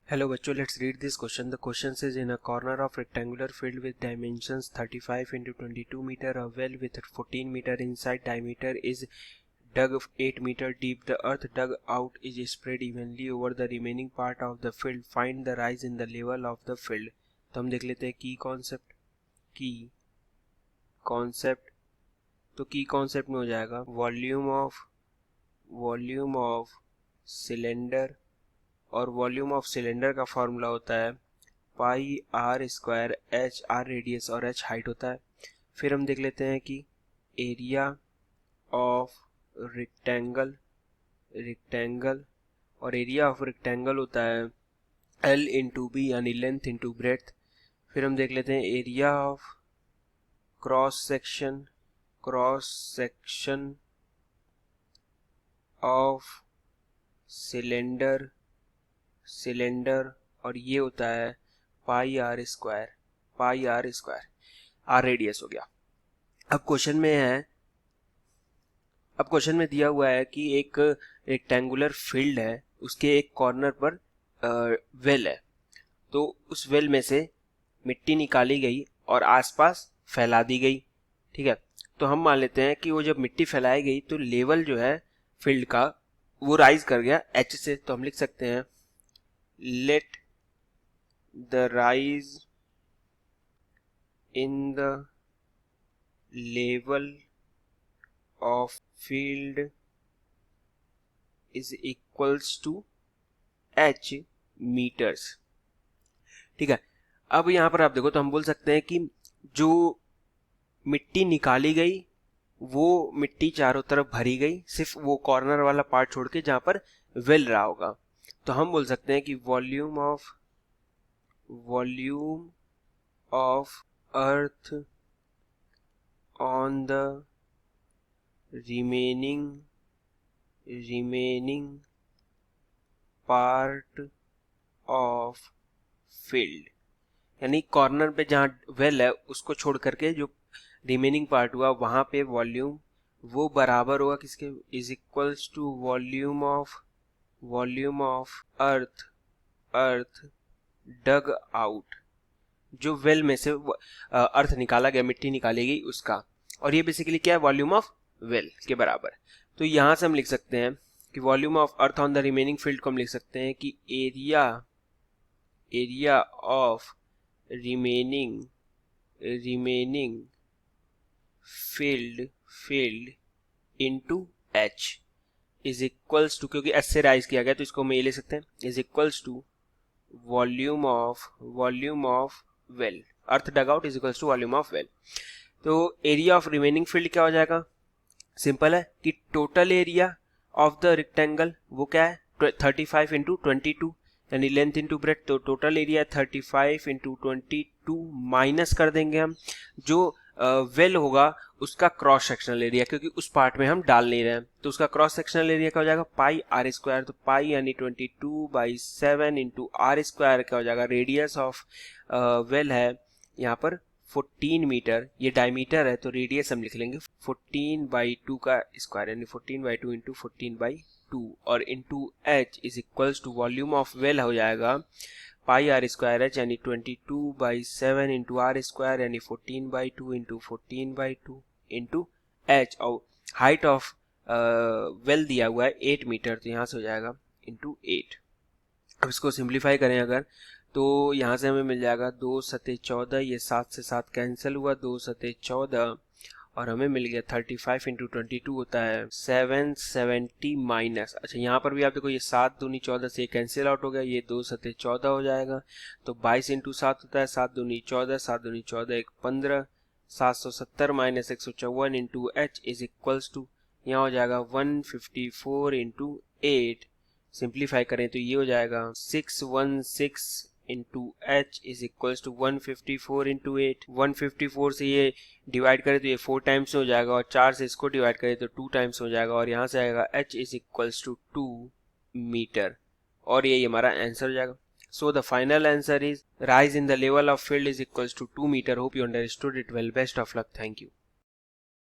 Hello बच्चों, let's read this question. The question says in a corner of rectangular field with dimensions 35 into 22 meter, a well with 14 meter inside diameter is dug 8 meter deep. The earth dug out is spread evenly over the remaining part of the field. Find the rise in the level of the field. तो हम देख लेते हैं की concept तो की concept में हो जाएगा वॉल्यूम ऑफ सिलेंडर, और वॉल्यूम ऑफ सिलेंडर का फॉर्मूला होता है pi r square, h r radius और एच हाइट होता है। फिर हम देख लेते हैं कि एरिया ऑफ रेक्टेंगल और एरिया ऑफ रेक्टेंगल होता है एल इंटू बी यानी लेंथ इंटू ब्रेड्थ। फिर हम देख लेते हैं area of cross section of cylinder और ये होता है pi r square, r radius हो गया। अब क्वेश्चन में दिया हुआ है कि एक रेक्टेंगुलर फील्ड है, उसके एक कॉर्नर पर वेल है, तो उस वेल में से मिट्टी निकाली गई और आसपास फैला दी गई। ठीक है, तो हम मान लेते हैं कि वो जब मिट्टी फैलाई गई तो लेवल जो है फील्ड का वो राइज कर गया एच से। तो हम लिख सकते हैं let the rise in the level of field is equals to h meters। ठीक है, अब यहां पर आप देखो तो हम बोल सकते हैं कि जो मिट्टी निकाली गई वो मिट्टी चारों तरफ भरी गई, सिर्फ वो कॉर्नर वाला पार्ट छोड़ के जहां पर वेल रहा होगा। तो हम बोल सकते हैं कि volume of earth on the remaining part of field, यानी कॉर्नर पे जहां वेल है उसको छोड़ करके जो रिमेनिंग पार्ट हुआ वहां पे वॉल्यूम वो बराबर होगा किसके, is equals to volume of earth dug out, जो वेल में से अर्थ निकाला गया, मिट्टी निकाली गई उसका, और ये बेसिकली क्या है, वॉल्यूम ऑफ वेल के बराबर। तो यहां से हम लिख सकते हैं कि volume of earth on the remaining field को हम लिख सकते हैं कि area of remaining field into H is equals to, क्योंकि एच से राइज किया गया तो इसको हम ये ले सकते हैं, is equals to volume of well, earth dug out is equals to volume of well. तो एरिया ऑफ रिमेनिंग फील्ड क्या हो जाएगा, सिंपल है कि total area of the rectangle वो क्या है 35 इंटू 22 यानी लेंथ इंटू ब्रेड्थ। तो टोटल एरिया 35 इंटू 22 माइनस कर देंगे हम जो वेल होगा उसका क्रॉस सेक्शनल एरिया, क्योंकि उस पार्ट में हम डाल नहीं रहे हैं, तो उसका क्रॉस सेक्शनल एरिया क्या हो जाएगा पाई आर स्क्वायर। तो पाई यानी 22/7 इंटू आर स्क्वायर क्या हो जाएगा, रेडियस ऑफ वेल है यहाँ पर 14 मीटर, ये डायमीटर है तो रेडियस हम लिख लेंगे 14/2 का स्क्वायर यानी 14/2 इंटू 14/2 और into H is equals to volume of well हो जाएगा पाई आर स्क्वायर एच यानी 22/7 इंटू आर स्क्वायर यानी 14/2 इंटू 14/2 इंटू एच, और हाइट ऑफ वेल दिया हुआ है 8 मीटर, तो यहाँ से हो जाएगा इंटू 8। अब इसको सिंप्लीफाई करें अगर तो यहाँ से हमें मिल जाएगा 2 सते 14, ये 7 से 7 कैंसिल हुआ, 2 सते 14 और हमें मिल गया 35 इंटू 22 होता है 770 माइनस, अच्छा यहाँ पर भी आप देखो ये 7 दूनी 14 से कैंसिल आउट हो गया, ये 2 सते 14 हो जाएगा, तो 22 इंटू 7 होता है 7 दूनी 14, 7 दूनी 14 1 15, 770 minus 154 into H is equals to यहाँ हो जाएगा 154 इंटू 8, सिंप्लीफाई करें तो ये हो जाएगा 616 into H is equals to 154 into 8। 154 से ये डिवाइड करें तो ये 4 टाइम्स हो जाएगा और 4 से इसको डिवाइड करें तो 2 टाइम्स हो जाएगा और यहाँ से आएगा H is equals to 2 metre और ये हमारा आंसर हो जाएगा। So the final answer is rise in the level of field is equals to 2 metre. Hope you understood it well. Best of luck. Thank you.